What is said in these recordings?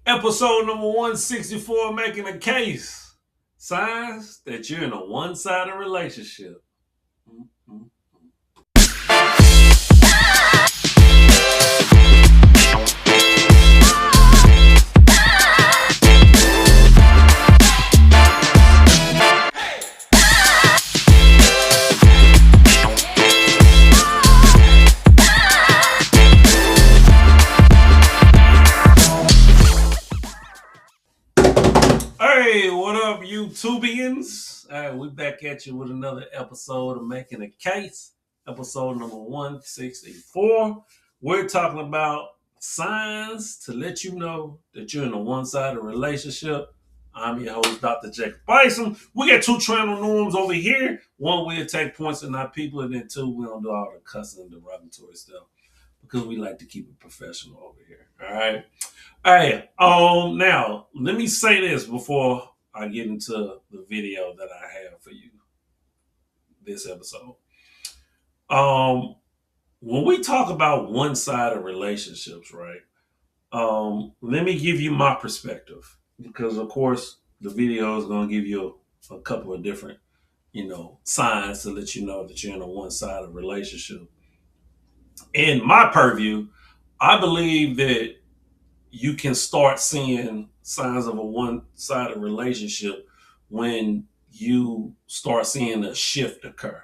Episode number 164, making a case. Signs that you're in a one-sided relationship. Mm-hmm. Hey, what up, YouTubians? All right, we back at you with another episode of Making a Case, episode number 164. We're talking about signs to let you know that you're in a one-sided relationship. I'm your host, Dr. Jacob Isom. We got two channel norms over here. One, we attack points in our people, and then two, we don't do all the cussing and derogatory stuff because we like to keep it professional over here. All right. Hey, now let me say this before I get into the video that I have for you this episode. When we talk about one-sided relationships, right? Let me give you my perspective because, of course, the video is going to give you a couple of different, signs to let you know that you're in a one-sided relationship. In my purview, I believe that you can start seeing signs of a one-sided relationship when you start seeing a shift occur.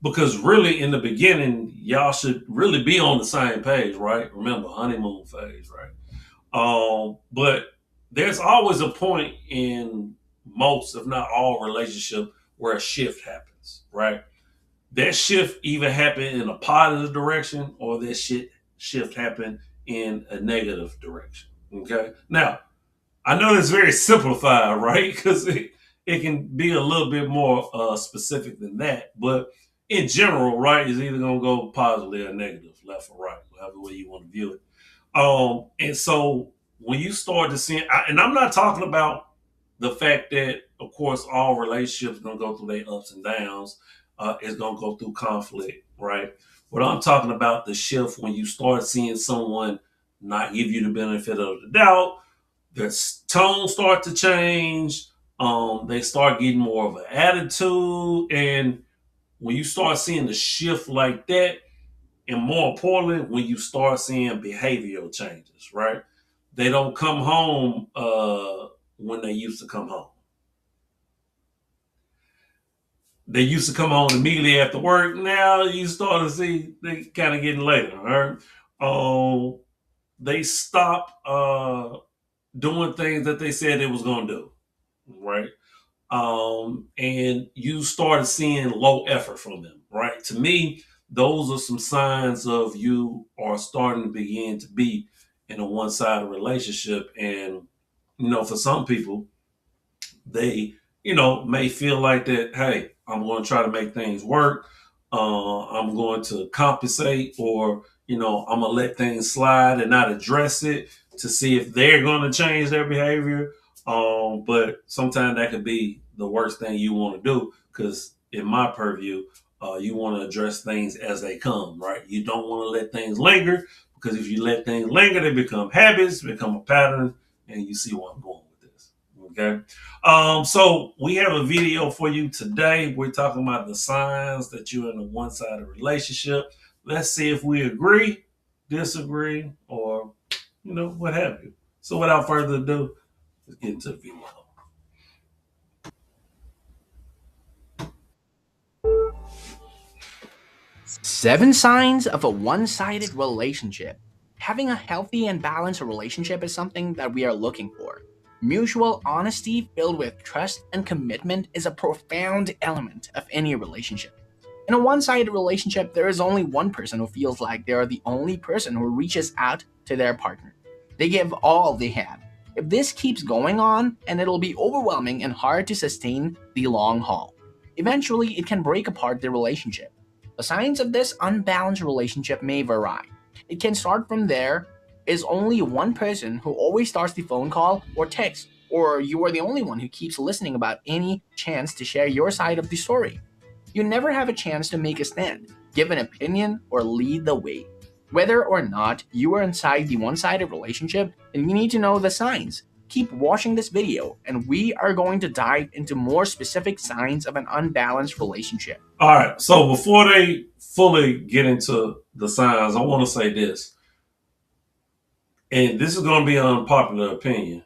Because really, in the beginning, y'all should really be on the same page, right? Remember, honeymoon phase, right? But there's always a point in most, if not all, relationships where a shift happens, right? That shift either happened in a positive direction or that shift happened in a negative direction. Okay. Now, I know it's very simplified, right? Because it can be a little bit more specific than that. But in general, right, is either going to go positively or negative, left or right, whatever way you want to view it. And so when you start to see, and I'm not talking about the fact that, of course, all relationships are going to go through their ups and downs. It's going to go through conflict, right? But I'm talking about the shift when you start seeing someone not give you the benefit of the doubt. Their tone start to change. They start getting more of an attitude. And when you start seeing the shift like that, and more importantly, when you start seeing behavioral changes, right? They don't come home when they used to come home. They used to come home immediately after work. Now you start to see they kind of getting later, right? They stop doing things that they said they was going to do, right? And you started seeing low effort from them, right? To me, those are some signs of you are starting to begin to be in a one-sided relationship. And, for some people, they, may feel like that, hey, I'm going to try to make things work. I'm going to compensate or, I'm going to let things slide and not address it to see if they're going to change their behavior. But sometimes that could be the worst thing you want to do because in my purview, you want to address things as they come, right? You don't want to let things linger because if you let things linger, they become habits, become a pattern, and you see where I'm going with this. Okay. So we have a video for you today. We're talking about the signs that you're in a one-sided relationship. Let's see if we agree, disagree, or, what have you. So without further ado, let's get into the video. 7 signs of a one-sided relationship. Having a healthy and balanced relationship is something that we are looking for. Mutual honesty filled with trust and commitment is a profound element of any relationship. In a one-sided relationship, there is only one person who feels like they are the only person who reaches out to their partner. They give all they have. If this keeps going on, and it'll be overwhelming and hard to sustain the long haul. Eventually, it can break apart the relationship. The signs of this unbalanced relationship may vary. It can start from there is only one person who always starts the phone call or text, or you are the only one who keeps listening about any chance to share your side of the story. You never have a chance to make a stand, give an opinion, or lead the way. Whether or not you are inside the one sided relationship, then you need to know the signs. Keep watching this video, and we are going to dive into more specific signs of an unbalanced relationship. All right. So before they fully get into the signs, I want to say this, and this is going to be an unpopular opinion.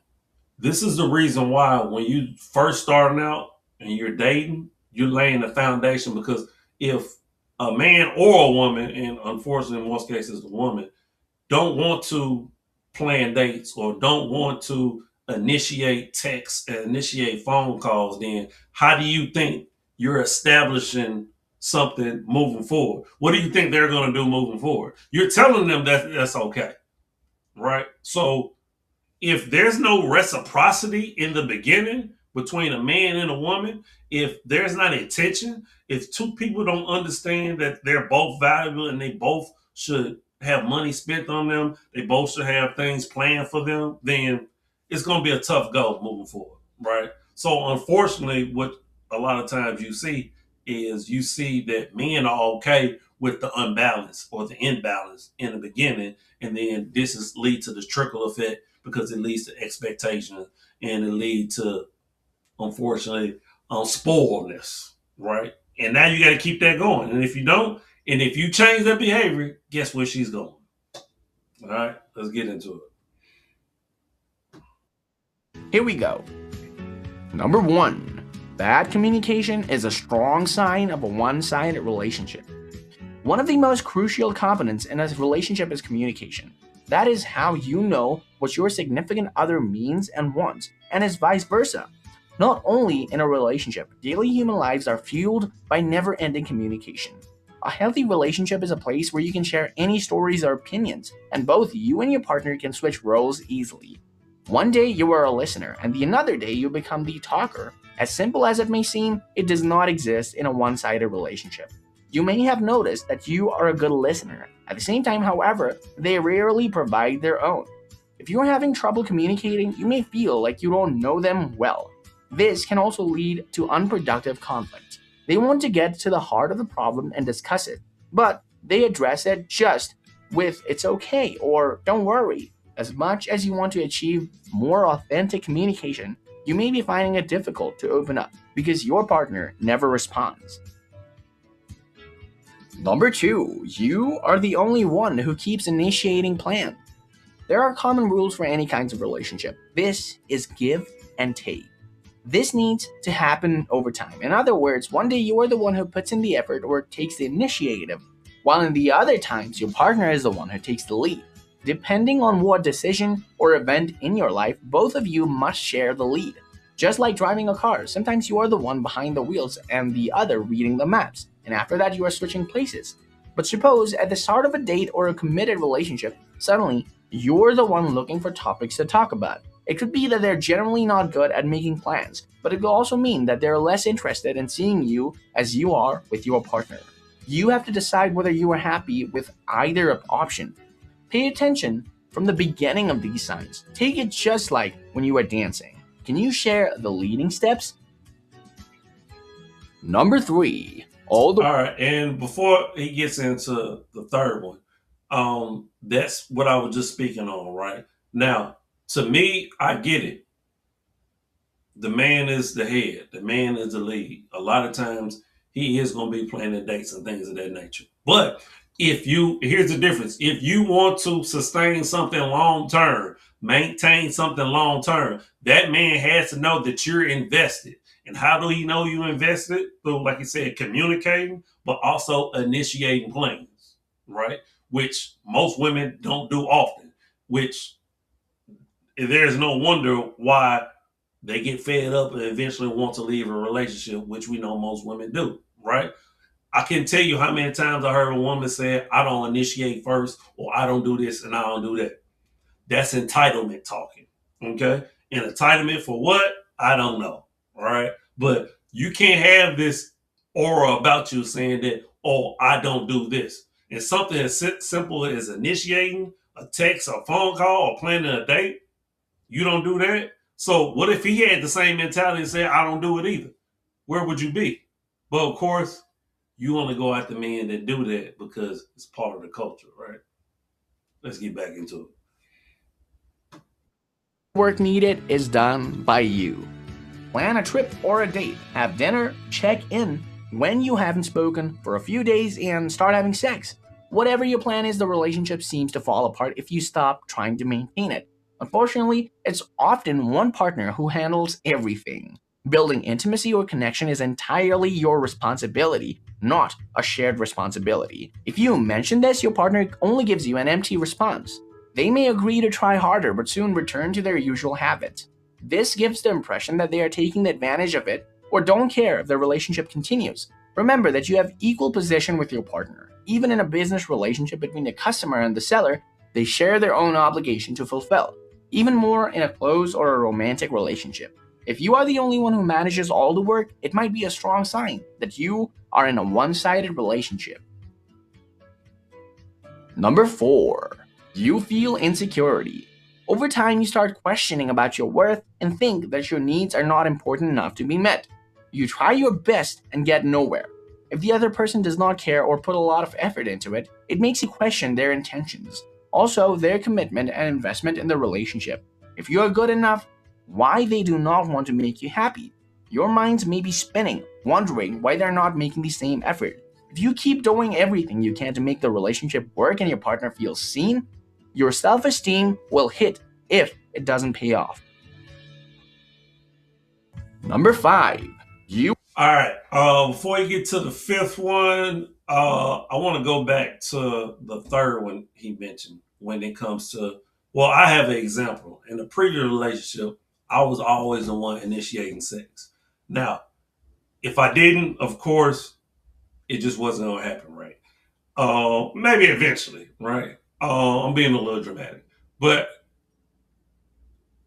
This is the reason why when you first starting out and you're dating, you're laying the foundation, because if a man or a woman, and unfortunately in most cases the woman, don't want to plan dates or don't want to initiate texts and initiate phone calls, then how do you think you're establishing something moving forward? What do you think they're going to do moving forward? You're telling them that that's okay, right? So if there's no reciprocity in the beginning between a man and a woman, if there's not intention, if two people don't understand that they're both valuable and they both should have money spent on them, they both should have things planned for them, then it's going to be a tough go moving forward, right? So, unfortunately, what a lot of times you see is you see that men are okay with the unbalance or the imbalance in the beginning, and then this is lead to the trickle effect because it leads to expectations and it leads to, unfortunately, spoiledness, right? And now you got to keep that going. And if you don't, and if you change that behavior, guess where she's going? All right, let's get into it. Here we go. Number one, bad communication is a strong sign of a one sided relationship. One of the most crucial components in a relationship is communication. That is how you know what your significant other means and wants, and is vice versa. Not only in a relationship, daily human lives are fueled by never ending communication. A healthy relationship is a place where you can share any stories or opinions, and both you and your partner can switch roles easily. One day you are a listener, and the another day you become the talker. As simple as it may seem, it does not exist in a one sided relationship. You may have noticed that you are a good listener. At the same time, however, they rarely provide their own. If you are having trouble communicating, you may feel like you don't know them well. This can also lead to unproductive conflict. They want to get to the heart of the problem and discuss it, but they address it just with "it's okay" or "don't worry." As much as you want to achieve more authentic communication, you may be finding it difficult to open up because your partner never responds. Number two, you are the only one who keeps initiating plans. There are common rules for any kinds of relationship. This is give and take. This needs to happen over time. In other words, one day you are the one who puts in the effort or takes the initiative, while in the other times your partner is the one who takes the lead. Depending on what decision or event in your life, both of you must share the lead. Just like driving a car, sometimes you are the one behind the wheels and the other reading the maps, and after that you are switching places. But suppose at the start of a date or a committed relationship, suddenly you're the one looking for topics to talk about. It could be that they're generally not good at making plans, but it could also mean that they're less interested in seeing you as you are with your partner. You have to decide whether you are happy with either option. Pay attention from the beginning of these signs. Take it just like when you are dancing. Can you share the leading steps? Number three, all the All right, and before he gets into the third one, that's what I was just speaking on, right? Now, to me, I get it. The man is the head, the man is the lead. A lot of times he is going to be planning dates and things of that nature. But if you, here's the difference, if you want to sustain something long term, maintain something long term, that man has to know that you're invested. And how do he know you invested? Through, like you said, communicating, but also initiating plans, right? Which most women don't do often, which there's no wonder why they get fed up and eventually want to leave a relationship, which we know most women do, right? I can tell you how many times I heard a woman say, I don't initiate first, or I don't do this and I don't do that. That's entitlement talking. Okay. And entitlement for what? I don't know. All right. But you can't have this aura about you saying that, oh, I don't do this. And something as simple as initiating a text, a phone call, or planning a date, you don't do that. So what if he had the same mentality and said, I don't do it either? Where would you be? But of course, you only go after men that do that because it's part of the culture, right? Let's get back into Work needed is done by you. Plan a trip or a date, have dinner, check in when you haven't spoken for a few days, and start having sex. Whatever your plan is, the relationship seems to fall apart if you stop trying to maintain it. Unfortunately, it's often one partner who handles everything. Building intimacy or connection is entirely your responsibility, not a shared responsibility. If you mention this, your partner only gives you an empty response. They may agree to try harder but soon return to their usual habits. This gives the impression that they are taking advantage of it or don't care if the relationship continues. Remember that you have equal possession with your partner. Even in a business relationship between the customer and the seller, they share their own obligation to fulfill. Even more in a close or a romantic relationship. If you are the only one who manages all the work, it might be a strong sign that you are in a one-sided relationship. Number 4. You feel insecurity. Over time, you start questioning about your worth and think that your needs are not important enough to be met. You try your best and get nowhere. If the other person does not care or put a lot of effort into it, it makes you question their intentions. Also, their commitment and investment in the relationship. If you are good enough, why they do not want to make you happy? Your minds may be spinning, wondering why they're not making the same effort. If you keep doing everything you can to make the relationship work and your partner feels seen, your self-esteem will hit if it doesn't pay off. Number 5. You All right. Before you get to the fifth one, I want to go back to the third one he mentioned when it comes to. Well, I have an example. In the previous relationship, I was always the one initiating sex. Now, if I didn't, of course, it just wasn't gonna happen, right? Maybe eventually, right? I'm being a little dramatic, but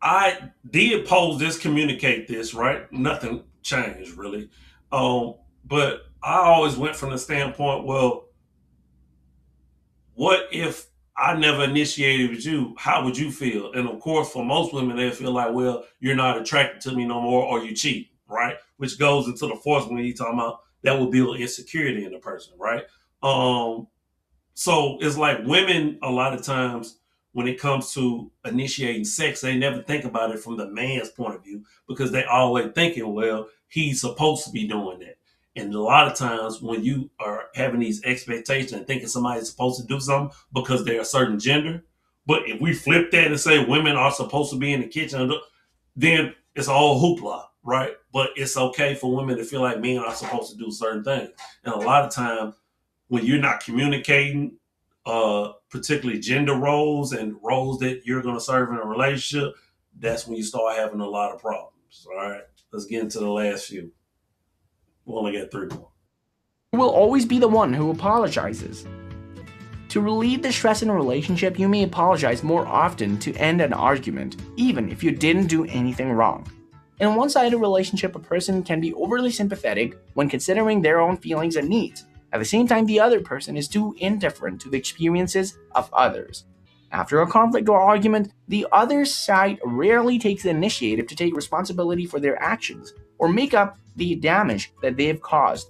I did pose this, communicate this, right? Nothing changed really. But I always went from the standpoint, well, what if I never initiated with you? How would you feel? And of course, for most women, they feel like, well, you're not attracted to me no more, or you cheat, right? Which goes into the fourth one you talking about that will build insecurity in the person, right? Um, so it's like women a lot of times when it comes to initiating sex, they never think about it from the man's point of view because they always thinking, well, he's supposed to be doing that. And a lot of times when you are having these expectations and thinking somebody's supposed to do something because they're a certain gender, but if we flip that and say women are supposed to be in the kitchen, then it's all hoopla, right? But it's okay for women to feel like men are supposed to do certain things. And a lot of times when you're not communicating, particularly gender roles and roles that you're going to serve in a relationship, that's when you start having a lot of problems. All right, let's get into the last few. We only got three more. will always be the one who apologizes. To relieve the stress in a relationship, you may apologize more often to end an argument, even if you didn't do anything wrong. In a one-sided relationship, a person can be overly sympathetic when considering their own feelings and needs. At the same time, the other person is too indifferent to the experiences of others. After a conflict or argument, the other side rarely takes the initiative to take responsibility for their actions or make up the damage that they have caused.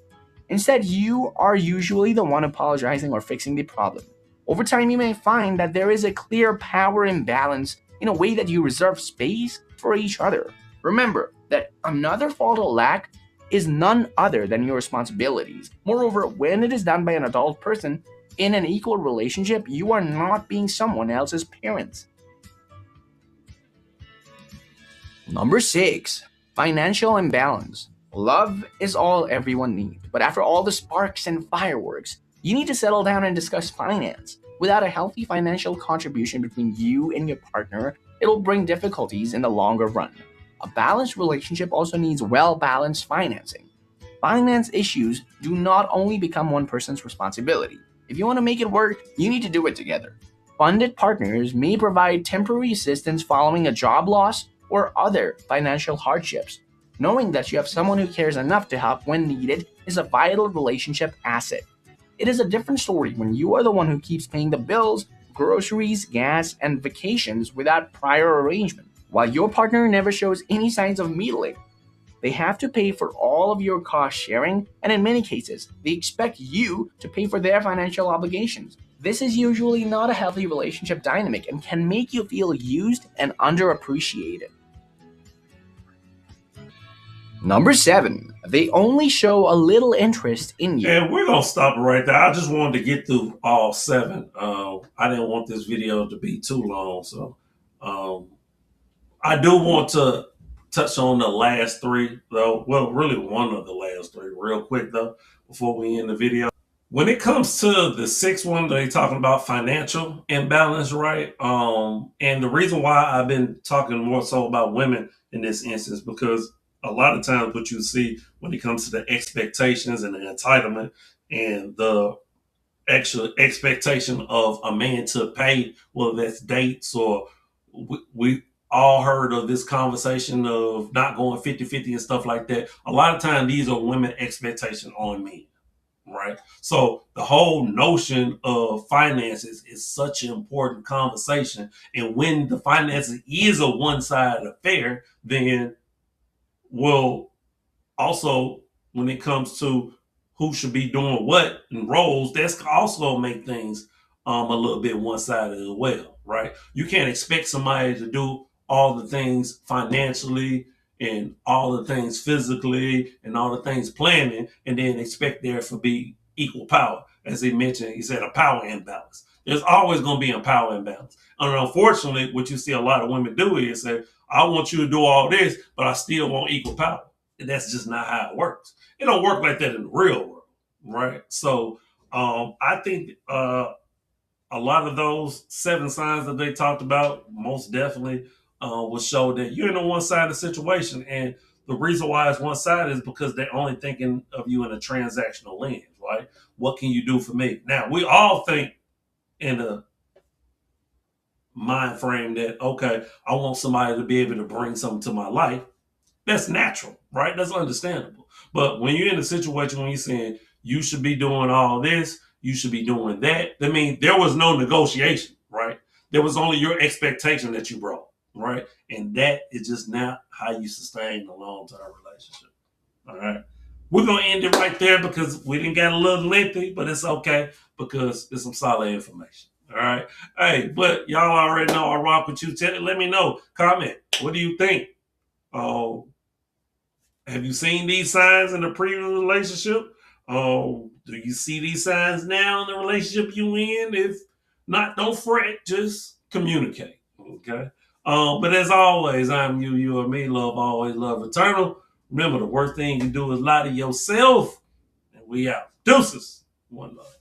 Instead, you are usually the one apologizing or fixing the problem. Over time, you may find that there is a clear power imbalance in a way that you reserve space for each other. Remember that another fault or lack is none other than your responsibilities. Moreover, when it is done by an adult person in an equal relationship, you are not being someone else's parents. Number 6. Financial imbalance. Love is all everyone needs, but after all the sparks and fireworks, you need to settle down and discuss finance. Without a healthy financial contribution between you and your partner, it'll bring difficulties in the longer run. A balanced relationship also needs well-balanced financing. Finance issues do not only become one person's responsibility. If you want to make it work, you need to do it together. Funded partners may provide temporary assistance following a job loss or other financial hardships. Knowing that you have someone who cares enough to help when needed is a vital relationship asset. It is a different story when you are the one who keeps paying the bills, groceries, gas, and vacations without prior arrangement, while your partner never shows any signs of meddling. They have to pay for all of your cost sharing, and in many cases, they expect you to pay for their financial obligations. This is usually not a healthy relationship dynamic and can make you feel used and underappreciated. Number 7, they only show a little interest in you. And we're gonna stop it right there. I just wanted to get through all seven. I didn't want this video to be too long, so um, I do want to touch on the last three, though. Well, really, one of the last three, real quick though, before we end the video. When it comes to the sixth one, they talking about financial imbalance, right? And the reason why I've been talking more so about women in this instance because a lot of times what you see when it comes to the expectations and the entitlement and the actual expectation of a man to pay, whether that's dates or we all heard of this conversation of not going 50-50 and stuff like that. A lot of times these are women expectation on men, right? So the whole notion of finances is such an important conversation. And when the finances is a one-sided affair, then will also when it comes to who should be doing what and roles, that's also make things a little bit one-sided as well, right? You can't expect somebody to do all the things financially and all the things physically and all the things planning and then expect there to be equal power. As he mentioned, he said a power imbalance. There's always going to be a power imbalance. And unfortunately, what you see a lot of women do is say, I want you to do all this, but I still want equal power. And that's just not how it works. It don't work like that in the real world, right? So I think a lot of those seven signs that they talked about most definitely will show that you're in a one-sided situation. And the reason why it's one-sided is because they're only thinking of you in a transactional lens, right? What can you do for me? Now, we all think in a mind frame that, okay, I want somebody to be able to bring something to my life. That's natural, right? That's understandable. But when you're in a situation when you're saying you should be doing all this, you should be doing that, I mean, there was no negotiation, right? There was only your expectation that you brought, right? And that is just not how you sustain a long term relationship. All right. We're gonna end it right there because we didn't get a little lengthy, but it's okay because it's some solid information. All right. Hey, but y'all already know I rock with you. Let me know. Comment. What do you think? Oh, have you seen these signs in the previous relationship? Oh, do you see these signs now in the relationship you in? If not, don't fret. Just communicate. Okay. But as always, I'm you, you are me. Love always, love eternal. Remember, the worst thing you do is lie to yourself. And we out. Deuces. One love.